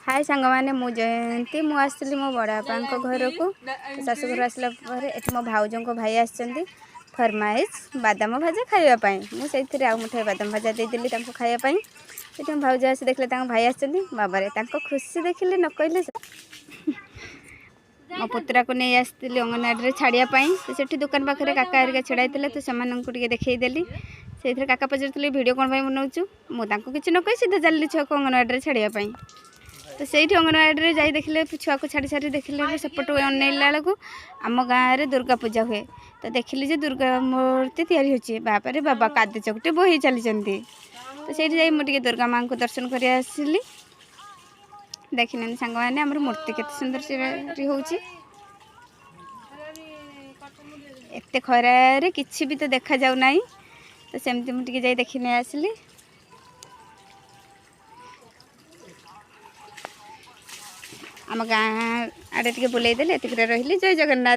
हाय सांग मैंने मु जयंती मु आसली मो बड़ बापा घर को शाशुघर आसला मो भाउजों को भाई आसछंती फरमाइश बादाम भाजा खावाई मुझे आउ मुठे बादाम भाजा देदेली खावाई ये भाउज आसी देखले भाई आसछंती बाबारे खुशी देखिले न कहले मो पुतरा को नहीं आसती अंगनवाड़ी छाड़ापी तो से दुकान पाखे काका हरिका छड़ाई तो से देखईदेली से काका पचार भिडियो कौन बनाऊँ मुझे किसी न कही सीधा चलिए छुआ को अंगनवाड़ी छाड़ापी तो से अंगनवाड़ी जा देखिले छुआ को छाड़ी सारी देखिले सेपट अनैला बेलू आम गाँव में दुर्गा पूजा हुए तो देखिली जे दुर्गा मूर्ति तैयारी बापरे बाबा कादे चकटे बोही चली तो से मुझे दुर्गा माँ को दर्शन कर आसली देखने सांग मैंने आम मूर्ति केते सुंदर से होती एत खरारे किसी भी तो देखा जाऊ ना तो सेमती मुझे जाई देखने आसली आम गाँ आड़े टे बुलेदेले एतिक रही जय जगन्नाथ।